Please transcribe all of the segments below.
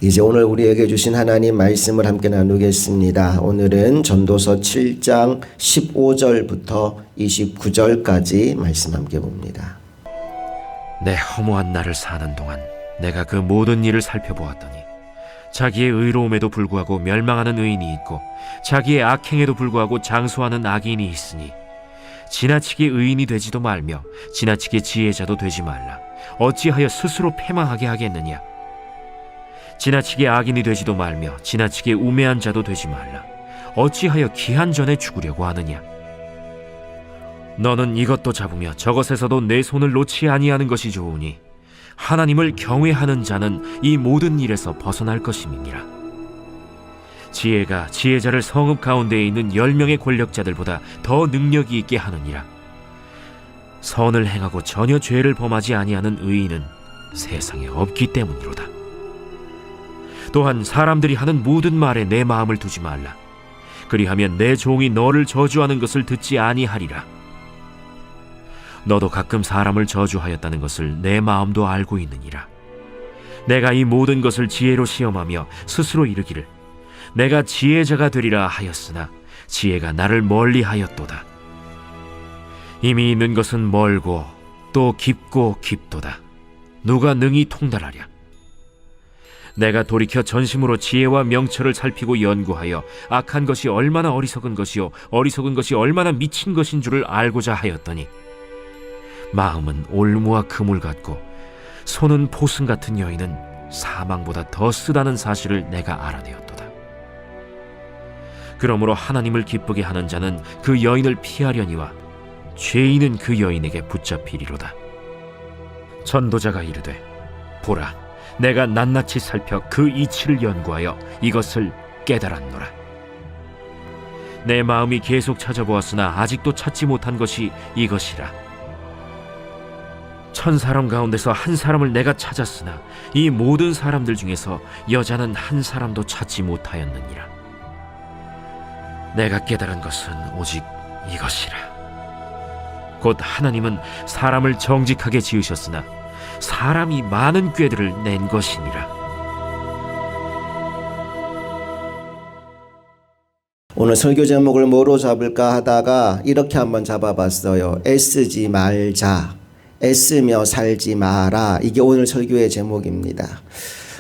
이제 오늘 우리에게 주신 하나님 말씀을 함께 나누겠습니다. 오늘은 전도서 7장 15절부터 29절까지 말씀 함께 봅니다. 내 허무한 날을 사는 동안 내가 그 모든 일을 살펴보았더니 자기의 의로움에도 불구하고 멸망하는 의인이 있고 자기의 악행에도 불구하고 장수하는 악인이 있으니 지나치게 의인이 되지도 말며 지나치게 지혜자도 되지 말라. 어찌하여 스스로 패망하게 하겠느냐. 지나치게 악인이 되지도 말며 지나치게 우매한 자도 되지 말라. 어찌하여 기한 전에 죽으려고 하느냐. 너는 이것도 잡으며 저것에서도 내 손을 놓지 아니하는 것이 좋으니 하나님을 경외하는 자는 이 모든 일에서 벗어날 것임이니라. 지혜가 지혜자를 성읍 가운데에 있는 10명의 권력자들보다 더 능력이 있게 하느니라. 선을 행하고 전혀 죄를 범하지 아니하는 의인은 세상에 없기 때문이로다. 또한 사람들이 하는 모든 말에 내 마음을 두지 말라. 그리하면 내 종이 너를 저주하는 것을 듣지 아니하리라. 너도 가끔 사람을 저주하였다는 것을 내 마음도 알고 있느니라. 내가 이 모든 것을 지혜로 시험하며 스스로 이르기를 내가 지혜자가 되리라 하였으나 지혜가 나를 멀리하였도다. 이미 있는 것은 멀고 또 깊고 깊도다. 누가 능히 통달하랴. 내가 돌이켜 전심으로 지혜와 명철을 살피고 연구하여 악한 것이 얼마나 어리석은 것이요 어리석은 것이 얼마나 미친 것인 줄을 알고자 하였더니 마음은 올무와 그물 같고 손은 포승 같은 여인은 사망보다 더 쓰다는 사실을 내가 알아내었도다. 그러므로 하나님을 기쁘게 하는 자는 그 여인을 피하려니와 죄인은 그 여인에게 붙잡히리로다. 전도자가 이르되 보라, 내가 낱낱이 살펴 그 이치를 연구하여 이것을 깨달았노라. 내 마음이 계속 찾아보았으나 아직도 찾지 못한 것이 이것이라. 1000사람 가운데서 한 사람을 내가 찾았으나 이 모든 사람들 중에서 여자는 한 사람도 찾지 못하였느니라. 내가 깨달은 것은 오직 이것이라. 곧 하나님은 사람을 정직하게 지으셨으나 사람이 많은 꾀들을 낸 것이니라. 오늘 설교 제목을 뭐로 잡을까 하다가 이렇게 한번 잡아봤어요. 애쓰지 말자. 애쓰며 살지 마라. 이게 오늘 설교의 제목입니다.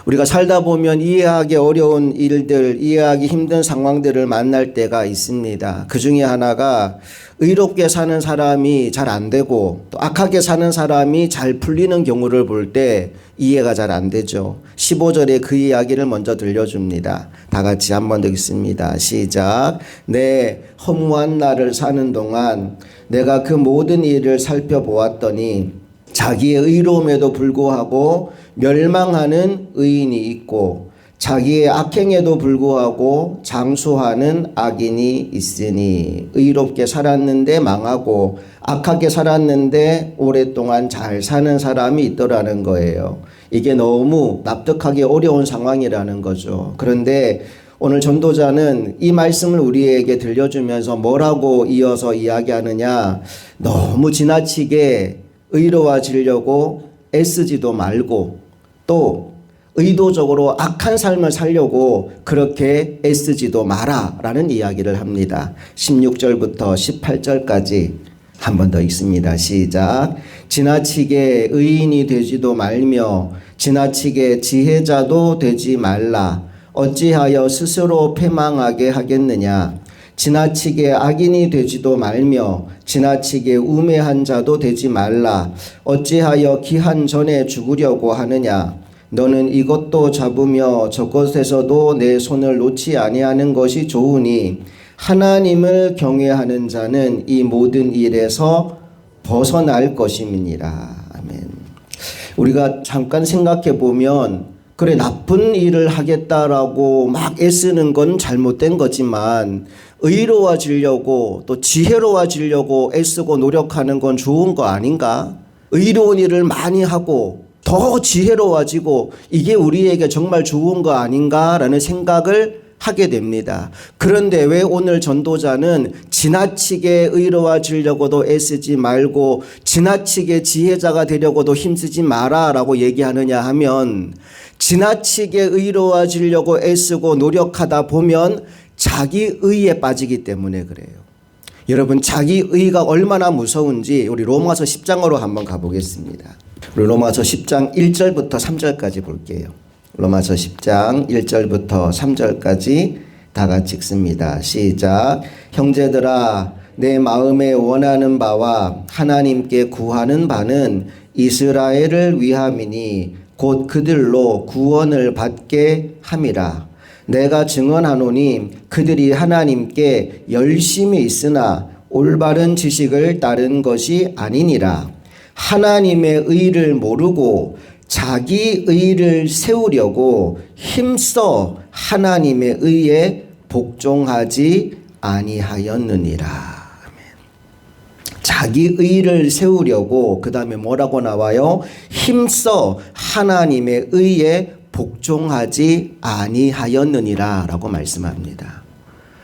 우리가 살다 보면 이해하기 어려운 일들, 이해하기 힘든 상황들을 만날 때가 있습니다. 그 중에 하나가 의롭게 사는 사람이 잘 안 되고 또 악하게 사는 사람이 잘 풀리는 경우를 볼 때 이해가 잘 안 되죠. 15절에 그 이야기를 먼저 들려줍니다. 다 같이 한번 더 읽습니다. 시작. 내 허무한 날을 사는 동안 내가 그 모든 일을 살펴보았더니 자기의 의로움에도 불구하고 멸망하는 의인이 있고 자기의 악행에도 불구하고 장수하는 악인이 있으니 의롭게 살았는데 망하고 악하게 살았는데 오랫동안 잘 사는 사람이 있더라는 거예요. 이게 너무 납득하기 어려운 상황이라는 거죠. 그런데 오늘 전도자는 이 말씀을 우리에게 들려주면서 뭐라고 이어서 이야기하느냐. 너무 지나치게 의로워지려고 애쓰지도 말고 또 의도적으로 악한 삶을 살려고 그렇게 애쓰지도 마라 라는 이야기를 합니다. 16절부터 18절까지 한 번 더 읽습니다. 시작. 지나치게 의인이 되지도 말며 지나치게 지혜자도 되지 말라. 어찌하여 스스로 패망하게 하겠느냐. 지나치게 악인이 되지도 말며 지나치게 우매한 자도 되지 말라. 어찌하여 기한 전에 죽으려고 하느냐. 너는 이것도 잡으며 저것에서도 내 손을 놓지 아니하는 것이 좋으니 하나님을 경외하는 자는 이 모든 일에서 벗어날 것임이니라. 아멘. 우리가 잠깐 생각해 보면 그래, 나쁜 일을 하겠다라고 막 애쓰는 건 잘못된 거지만 의로워지려고 또 지혜로워지려고 애쓰고 노력하는 건 좋은 거 아닌가? 의로운 일을 많이 하고 더 지혜로워지고 이게 우리에게 정말 좋은 거 아닌가라는 생각을 하게 됩니다. 그런데 왜 오늘 전도자는 지나치게 의로워지려고도 애쓰지 말고 지나치게 지혜자가 되려고도 힘쓰지 마라 라고 얘기하느냐 하면, 지나치게 의로워지려고 애쓰고 노력하다 보면 자기의에 빠지기 때문에 그래요. 여러분, 자기의가 얼마나 무서운지 우리 로마서 10장으로 한번 가보겠습니다. 우리 로마서 10장 1절부터 3절까지 볼게요. 로마서 10장 1절부터 3절까지 다 같이 읽습니다. 시작. 형제들아, 내 마음에 원하는 바와 하나님께 구하는 바는 이스라엘을 위함이니 곧 그들로 구원을 받게 함이라. 내가 증언하노니 그들이 하나님께 열심히 있으나 올바른 지식을 따른 것이 아니니라. 하나님의 의를 모르고 자기 의를 세우려고 힘써 하나님의 의에 복종하지 아니하였느니라. 자기 의를 세우려고, 그 다음에 뭐라고 나와요? 힘써 하나님의 의에 복종하지 아니하였느니라 라고 말씀합니다.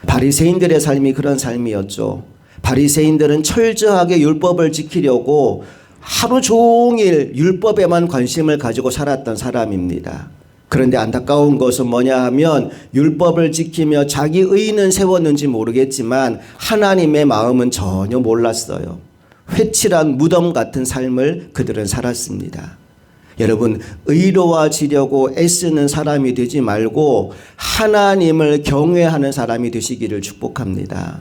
바리새인들의 삶이 그런 삶이었죠. 바리새인들은 철저하게 율법을 지키려고 하루 종일 율법에만 관심을 가지고 살았던 사람입니다. 그런데 안타까운 것은 뭐냐 하면, 율법을 지키며 자기 의는 세웠는지 모르겠지만 하나님의 마음은 전혀 몰랐어요. 회칠한 무덤 같은 삶을 그들은 살았습니다. 여러분, 의로워지려고 애쓰는 사람이 되지 말고 하나님을 경외하는 사람이 되시기를 축복합니다.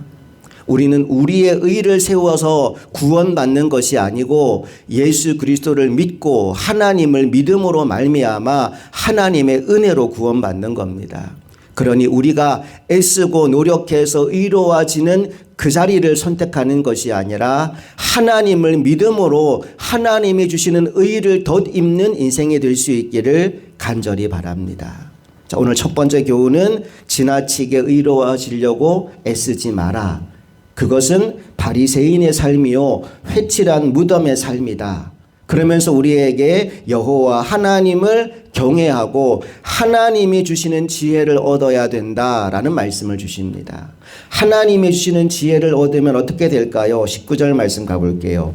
우리는 우리의 의를 세워서 구원받는 것이 아니고 예수 그리스도를 믿고 하나님을 믿음으로 말미암아 하나님의 은혜로 구원받는 겁니다. 그러니 우리가 애쓰고 노력해서 의로워지는 그 자리를 선택하는 것이 아니라 하나님을 믿음으로 하나님이 주시는 의를 덧입는 인생이 될 수 있기를 간절히 바랍니다. 자, 오늘 첫 번째 교훈은 지나치게 의로워지려고 애쓰지 마라. 그것은 바리새인의 삶이요 회칠한 무덤의 삶이다. 그러면서 우리에게 여호와 하나님을 경외하고 하나님이 주시는 지혜를 얻어야 된다라는 말씀을 주십니다. 하나님이 주시는 지혜를 얻으면 어떻게 될까요? 19절 말씀 가볼게요.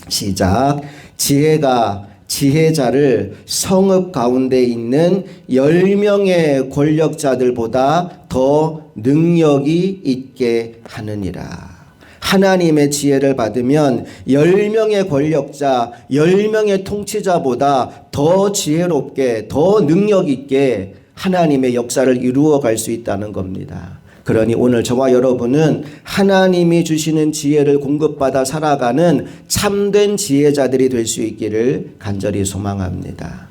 시작. 지혜가 지혜자를 성읍 가운데 있는 10명의 권력자들보다 더 능력이 있게 하느니라. 하나님의 지혜를 받으면 10명의 권력자, 10명의 통치자보다 더 지혜롭게, 더 능력 있게 하나님의 역사를 이루어 갈 수 있다는 겁니다. 그러니 오늘 저와 여러분은 하나님이 주시는 지혜를 공급받아 살아가는 참된 지혜자들이 될 수 있기를 간절히 소망합니다.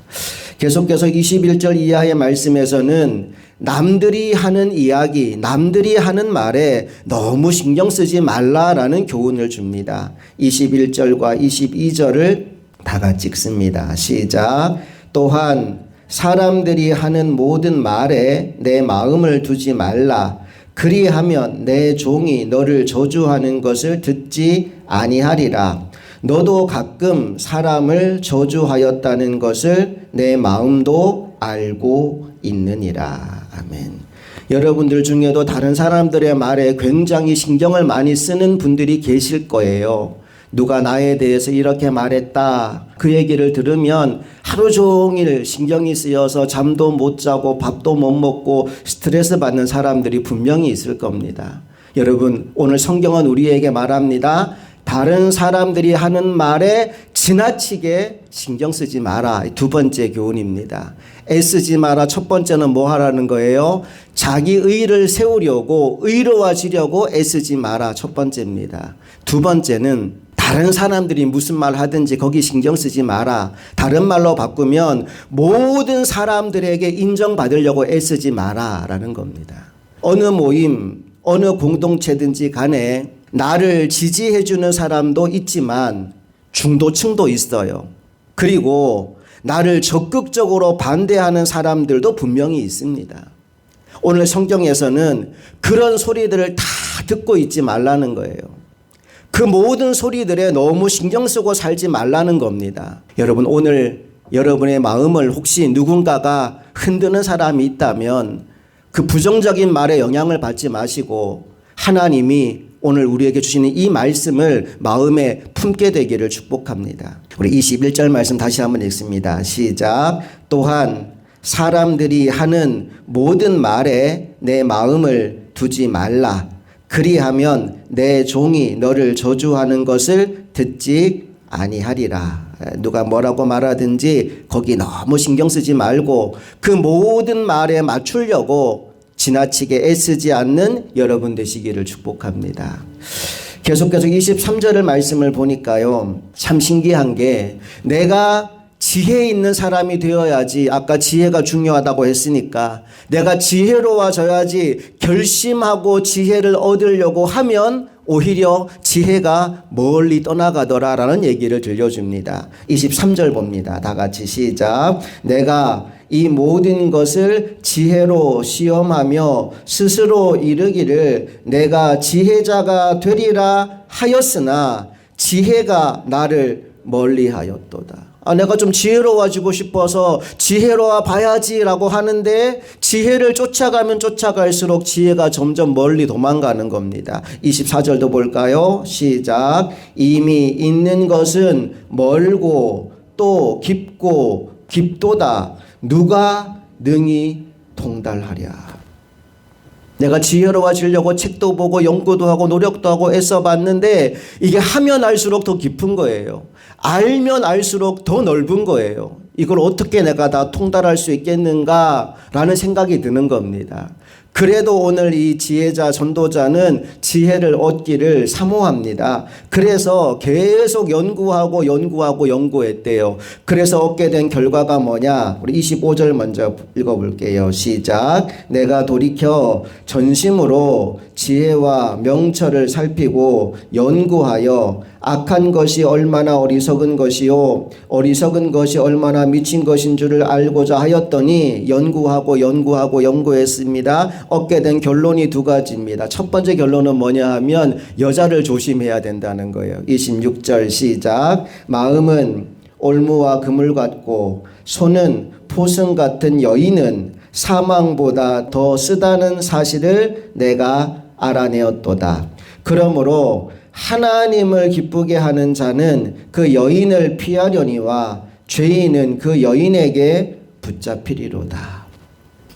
계속해서 21절 이하의 말씀에서는 남들이 하는 이야기, 남들이 하는 말에 너무 신경 쓰지 말라라는 교훈을 줍니다. 21절과 22절을 다 같이 읽습니다. 시작. 또한 사람들이 하는 모든 말에 내 마음을 두지 말라. 그리하면 내 종이 너를 저주하는 것을 듣지 아니하리라. 너도 가끔 사람을 저주하였다는 것을 내 마음도 알고 있느니라. 아멘. 여러분들 중에도 다른 사람들의 말에 굉장히 신경을 많이 쓰는 분들이 계실 거예요. 누가 나에 대해서 이렇게 말했다. 그 얘기를 들으면 하루 종일 신경이 쓰여서 잠도 못 자고 밥도 못 먹고 스트레스 받는 사람들이 분명히 있을 겁니다. 여러분, 오늘 성경은 우리에게 말합니다. 다른 사람들이 하는 말에 지나치게 신경 쓰지 마라. 두 번째 교훈입니다. 애쓰지 마라. 첫 번째는 뭐 하라는 거예요? 자기 의를 세우려고, 의로워지려고 애쓰지 마라. 첫 번째입니다. 두 번째는 다른 사람들이 무슨 말 하든지 거기 신경 쓰지 마라. 다른 말로 바꾸면 모든 사람들에게 인정받으려고 애쓰지 마라 라는 겁니다. 어느 모임, 어느 공동체든지 간에 나를 지지해주는 사람도 있지만 중도층도 있어요. 그리고 나를 적극적으로 반대하는 사람들도 분명히 있습니다. 오늘 성경에서는 그런 소리들을 다 듣고 있지 말라는 거예요. 그 모든 소리들에 너무 신경 쓰고 살지 말라는 겁니다. 여러분, 오늘 여러분의 마음을 혹시 누군가가 흔드는 사람이 있다면 그 부정적인 말에 영향을 받지 마시고 하나님이 오늘 우리에게 주시는 이 말씀을 마음에 품게 되기를 축복합니다. 우리 21절 말씀 다시 한번 읽습니다. 시작. 또한 사람들이 하는 모든 말에 내 마음을 두지 말라. 그리하면 내 종이 너를 저주하는 것을 듣지 아니하리라. 누가 뭐라고 말하든지 거기 너무 신경 쓰지 말고 그 모든 말에 맞추려고 지나치게 애쓰지 않는 여러분 되시기를 축복합니다. 계속해서 23절의 말씀을 보니까요, 참 신기한 게 내가 지혜 있는 사람이 되어야지, 아까 지혜가 중요하다고 했으니까 내가 지혜로워져야지 결심하고 지혜를 얻으려고 하면 오히려 지혜가 멀리 떠나가더라라는 얘기를 들려줍니다. 23절 봅니다. 다 같이 시작. 내가 이 모든 것을 지혜로 시험하며 스스로 이르기를 내가 지혜자가 되리라 하였으나 지혜가 나를 멀리하였도다. 내가 좀 지혜로워지고 싶어서 지혜로워 봐야지라고 하는데 지혜를 쫓아가면 쫓아갈수록 지혜가 점점 멀리 도망가는 겁니다. 24절도 볼까요? 시작. 이미 있는 것은 멀고 또 깊고 깊도다. 누가 능히 통달하랴. 내가 지혜로워지려고 책도 보고 연구도 하고 노력도 하고 애써 봤는데 이게 하면 할수록 더 깊은 거예요. 알면 알수록 더 넓은 거예요. 이걸 어떻게 내가 다 통달할 수 있겠는가라는 생각이 드는 겁니다. 그래도 오늘 이 지혜자 전도자는 지혜를 얻기를 사모합니다. 그래서 계속 연구했대요. 그래서 얻게 된 결과가 뭐냐? 우리 25절 먼저 읽어볼게요. 시작. 내가 돌이켜 전심으로 지혜와 명철을 살피고 연구하여 악한 것이 얼마나 어리석은 것이요 어리석은 것이 얼마나 미친 것인 줄을 알고자 하였더니 연구했습니다. 얻게 된 결론이 두 가지입니다. 첫 번째 결론은 뭐냐 하면 여자를 조심해야 된다는 거예요. 26절 시작. 마음은 올무와 그물 같고 손은 포승 같은 여인은 사망보다 더 쓰다는 사실을 내가 알아내었도다. 그러므로 하나님을 기쁘게 하는 자는 그 여인을 피하려니와 죄인은 그 여인에게 붙잡히리로다.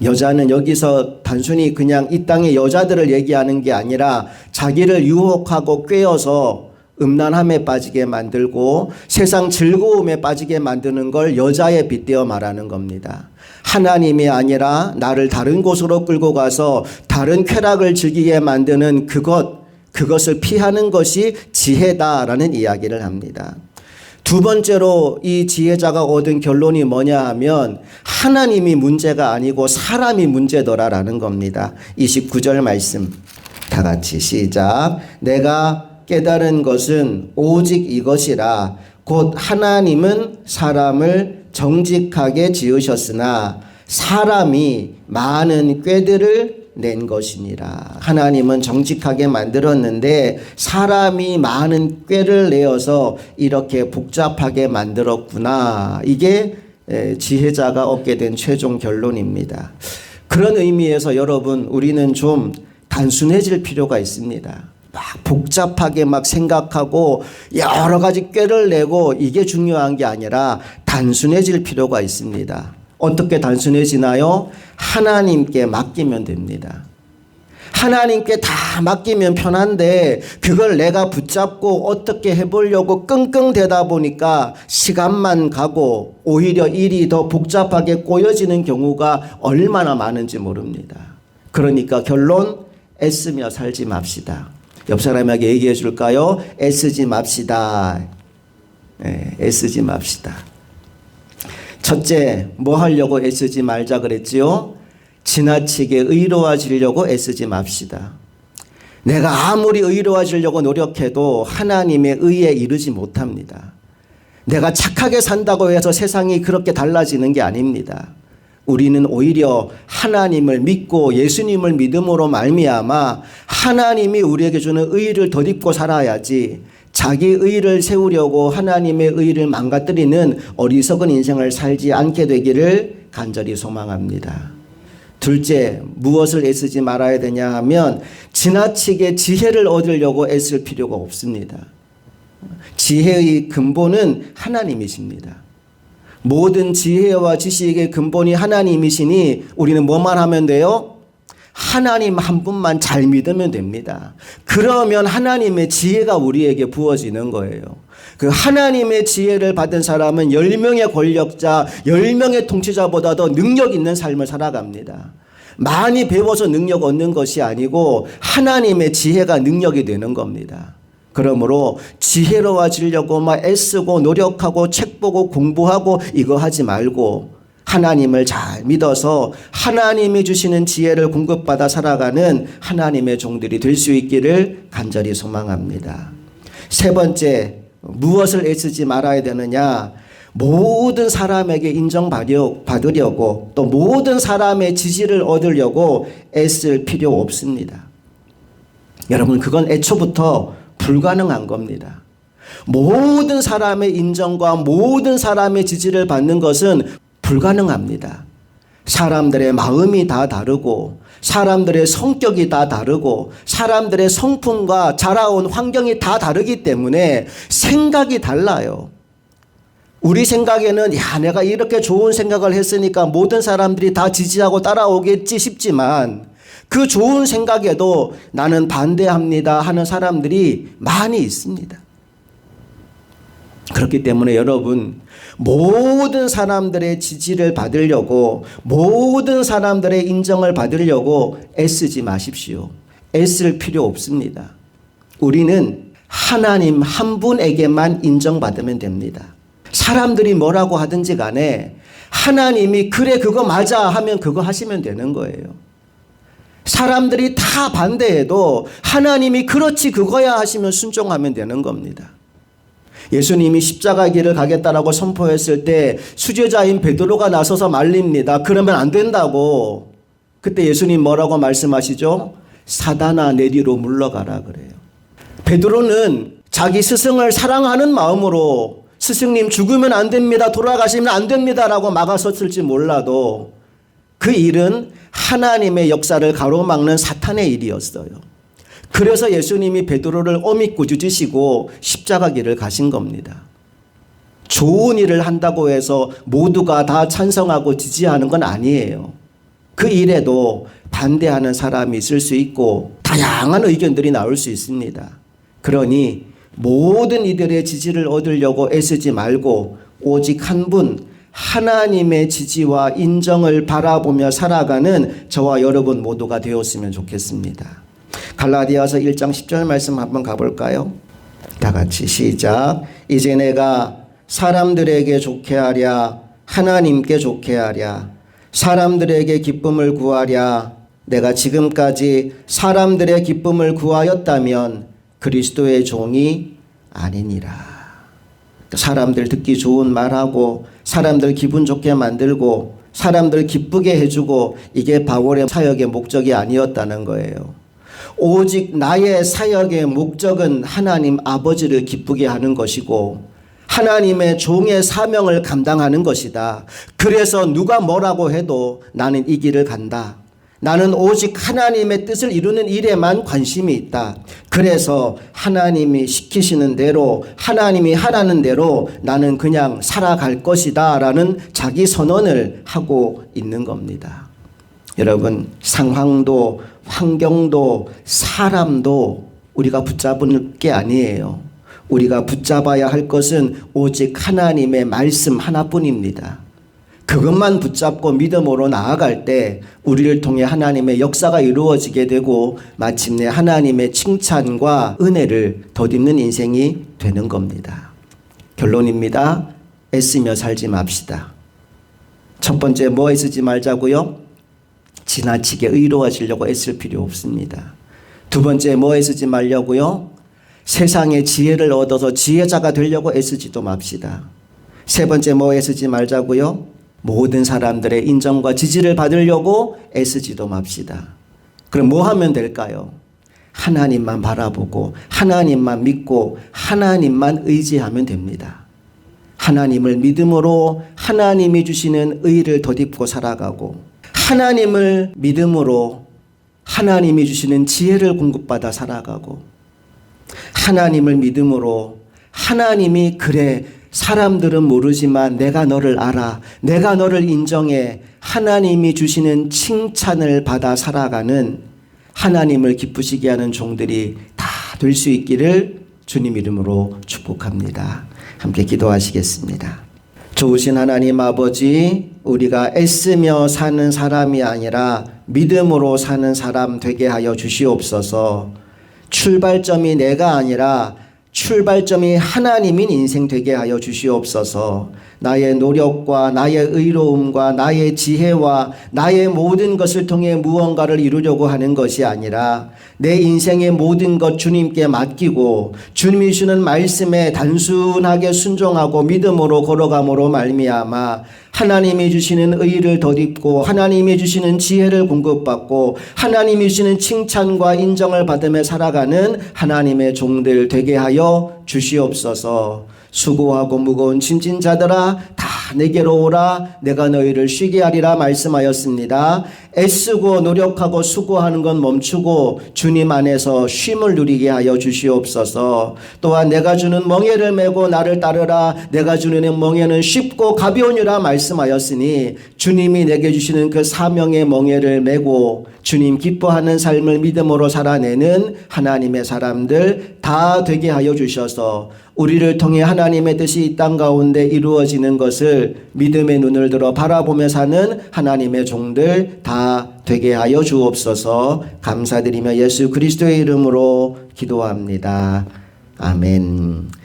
여자는 여기서 단순히 그냥 이 땅의 여자들을 얘기하는 게 아니라 자기를 유혹하고 꿰어서 음란함에 빠지게 만들고 세상 즐거움에 빠지게 만드는 걸 여자에 빗대어 말하는 겁니다. 하나님이 아니라 나를 다른 곳으로 끌고 가서 다른 쾌락을 즐기게 만드는 그것을 피하는 것이 지혜다라는 이야기를 합니다. 두 번째로 이 지혜자가 얻은 결론이 뭐냐 하면 하나님이 문제가 아니고 사람이 문제더라라는 겁니다. 29절 말씀 다 같이 시작. 내가 깨달은 것은 오직 이것이라 곧 하나님은 사람을 정직하게 지으셨으나 사람이 많은 꾀들을 낸 것이니라. 하나님은 정직하게 만들었는데 사람이 많은 꾀를 내어서 이렇게 복잡하게 만들었구나. 이게 지혜자가 얻게 된 최종 결론입니다. 그런 의미에서 여러분, 우리는 좀 단순해질 필요가 있습니다. 막 복잡하게 막 생각하고 여러 가지 꾀를 내고 이게 중요한 게 아니라 단순해질 필요가 있습니다. 어떻게 단순해지나요? 하나님께 맡기면 됩니다. 하나님께 다 맡기면 편한데 그걸 내가 붙잡고 어떻게 해보려고 끙끙대다 보니까 시간만 가고 오히려 일이 더 복잡하게 꼬여지는 경우가 얼마나 많은지 모릅니다. 그러니까 결론, 애쓰며 살지 맙시다. 옆 사람에게 얘기해 줄까요? 애쓰지 맙시다. 애쓰지 맙시다. 첫째, 뭐 하려고 애쓰지 말자 그랬지요? 지나치게 의로워지려고 애쓰지 맙시다. 내가 아무리 의로워지려고 노력해도 하나님의 의에 이르지 못합니다. 내가 착하게 산다고 해서 세상이 그렇게 달라지는 게 아닙니다. 우리는 오히려 하나님을 믿고 예수님을 믿음으로 말미암아 하나님이 우리에게 주는 의를 덧입고 살아야지 자기 의를 세우려고 하나님의 의를 망가뜨리는 어리석은 인생을 살지 않게 되기를 간절히 소망합니다. 둘째, 무엇을 애쓰지 말아야 되냐 하면 지나치게 지혜를 얻으려고 애쓸 필요가 없습니다. 지혜의 근본은 하나님이십니다. 모든 지혜와 지식의 근본이 하나님이시니 우리는 뭐만 하면 돼요? 하나님 한 분만 잘 믿으면 됩니다. 그러면 하나님의 지혜가 우리에게 부어지는 거예요. 그 하나님의 지혜를 받은 사람은 10명의 권력자, 10명의 통치자보다 더 능력 있는 삶을 살아갑니다. 많이 배워서 능력 얻는 것이 아니고 하나님의 지혜가 능력이 되는 겁니다. 그러므로 지혜로워지려고 막 애쓰고 노력하고 책 보고 공부하고 이거 하지 말고 하나님을 잘 믿어서 하나님이 주시는 지혜를 공급받아 살아가는 하나님의 종들이 될 수 있기를 간절히 소망합니다. 세 번째, 무엇을 애쓰지 말아야 되느냐? 모든 사람에게 인정받으려고 또 모든 사람의 지지를 얻으려고 애쓸 필요 없습니다. 여러분, 그건 애초부터 불가능한 겁니다. 모든 사람의 인정과 모든 사람의 지지를 받는 것은 불가능합니다. 사람들의 마음이 다 다르고 사람들의 성격이 다 다르고 사람들의 성품과 자라온 환경이 다 다르기 때문에 생각이 달라요. 우리 생각에는 야, 내가 이렇게 좋은 생각을 했으니까 모든 사람들이 다 지지하고 따라오겠지 싶지만 그 좋은 생각에도 나는 반대합니다 하는 사람들이 많이 있습니다. 그렇기 때문에 여러분, 모든 사람들의 지지를 받으려고 모든 사람들의 인정을 받으려고 애쓰지 마십시오. 애쓸 필요 없습니다. 우리는 하나님 한 분에게만 인정받으면 됩니다. 사람들이 뭐라고 하든지 간에 하나님이 그래 그거 맞아 하면 그거 하시면 되는 거예요. 사람들이 다 반대해도 하나님이 그렇지 그거야 하시면 순종하면 되는 겁니다. 예수님이 십자가 길을 가겠다라고 선포했을 때 수제자인 베드로가 나서서 말립니다. 그러면 안 된다고. 그때 예수님 뭐라고 말씀하시죠? 사단아 내 뒤로 물러가라 그래요. 베드로는 자기 스승을 사랑하는 마음으로 스승님 죽으면 안 됩니다. 돌아가시면 안 됩니다라고 막아섰을지 몰라도 그 일은 하나님의 역사를 가로막는 사탄의 일이었어요. 그래서 예수님이 베드로를 오미 꾸짖으시고 십자가 길을 가신 겁니다. 좋은 일을 한다고 해서 모두가 다 찬성하고 지지하는 건 아니에요. 그 일에도 반대하는 사람이 있을 수 있고 다양한 의견들이 나올 수 있습니다. 그러니 모든 이들의 지지를 얻으려고 애쓰지 말고 오직 한 분 하나님의 지지와 인정을 바라보며 살아가는 저와 여러분 모두가 되었으면 좋겠습니다. 갈라디아서 1장 10절 말씀 한번 가볼까요? 다 같이 시작. 이제 내가 사람들에게 좋게 하랴 하나님께 좋게 하랴 사람들에게 기쁨을 구하랴 내가 지금까지 사람들의 기쁨을 구하였다면 그리스도의 종이 아니니라. 사람들 듣기 좋은 말하고 사람들 기분 좋게 만들고 사람들 기쁘게 해주고 이게 바울의 사역의 목적이 아니었다는 거예요. 오직 나의 사역의 목적은 하나님 아버지를 기쁘게 하는 것이고 하나님의 종의 사명을 감당하는 것이다. 그래서 누가 뭐라고 해도 나는 이 길을 간다. 나는 오직 하나님의 뜻을 이루는 일에만 관심이 있다. 그래서 하나님이 시키시는 대로 하나님이 하라는 대로 나는 그냥 살아갈 것이다 라는 자기 선언을 하고 있는 겁니다. 여러분, 상황도 환경도 사람도 우리가 붙잡을 게 아니에요. 우리가 붙잡아야 할 것은 오직 하나님의 말씀 하나뿐입니다. 그것만 붙잡고 믿음으로 나아갈 때 우리를 통해 하나님의 역사가 이루어지게 되고 마침내 하나님의 칭찬과 은혜를 덧입는 인생이 되는 겁니다. 결론입니다. 애쓰며 살지 맙시다. 첫 번째, 뭐 애쓰지 말자고요? 지나치게 의로워지려고 애쓸 필요 없습니다. 두 번째, 뭐 애쓰지 말려고요? 세상의 지혜를 얻어서 지혜자가 되려고 애쓰지도 맙시다. 세 번째, 뭐 애쓰지 말자고요? 모든 사람들의 인정과 지지를 받으려고 애쓰지도 맙시다. 그럼 뭐 하면 될까요? 하나님만 바라보고 하나님만 믿고 하나님만 의지하면 됩니다. 하나님을 믿음으로 하나님이 주시는 의를 덧입고 살아가고 하나님을 믿음으로 하나님이 주시는 지혜를 공급받아 살아가고, 하나님을 믿음으로 하나님이 그래 사람들은 모르지만 내가 너를 알아, 내가 너를 인정해, 하나님이 주시는 칭찬을 받아 살아가는 하나님을 기쁘시게 하는 종들이 다 될 수 있기를 주님 이름으로 축복합니다. 함께 기도하시겠습니다. 좋으신 하나님 아버지, 우리가 애쓰며 사는 사람이 아니라 믿음으로 사는 사람 되게 하여 주시옵소서. 출발점이 내가 아니라 출발점이 하나님인 인생 되게 하여 주시옵소서. 나의 노력과 나의 의로움과 나의 지혜와 나의 모든 것을 통해 무언가를 이루려고 하는 것이 아니라 내 인생의 모든 것 주님께 맡기고 주님이 주는 말씀에 단순하게 순종하고 믿음으로 걸어감으로 말미암아 하나님이 주시는 의를 덧입고 하나님이 주시는 지혜를 공급받고 하나님이 주시는 칭찬과 인정을 받으며 살아가는 하나님의 종들 되게 하여 주시옵소서. 수고하고 무거운 짐진 자들아 다 내게로 오라, 내가 너희를 쉬게 하리라 말씀하였습니다. 애쓰고 노력하고 수고하는 건 멈추고 주님 안에서 쉼을 누리게 하여 주시옵소서. 또한 내가 주는 멍에를 메고 나를 따르라, 내가 주는 멍에는 쉽고 가벼우니라 말씀하였으니 주님이 내게 주시는 그 사명의 멍에를 메고 주님 기뻐하는 삶을 믿음으로 살아내는 하나님의 사람들 다 되게 하여 주셔서 우리를 통해 하나님의 뜻이 이 땅 가운데 이루어지는 것을 믿음의 눈을 들어 바라보며 사는 하나님의 종들 다 되게 하여 주옵소서. 감사드리며 예수 그리스도의 이름으로 기도합니다. 아멘.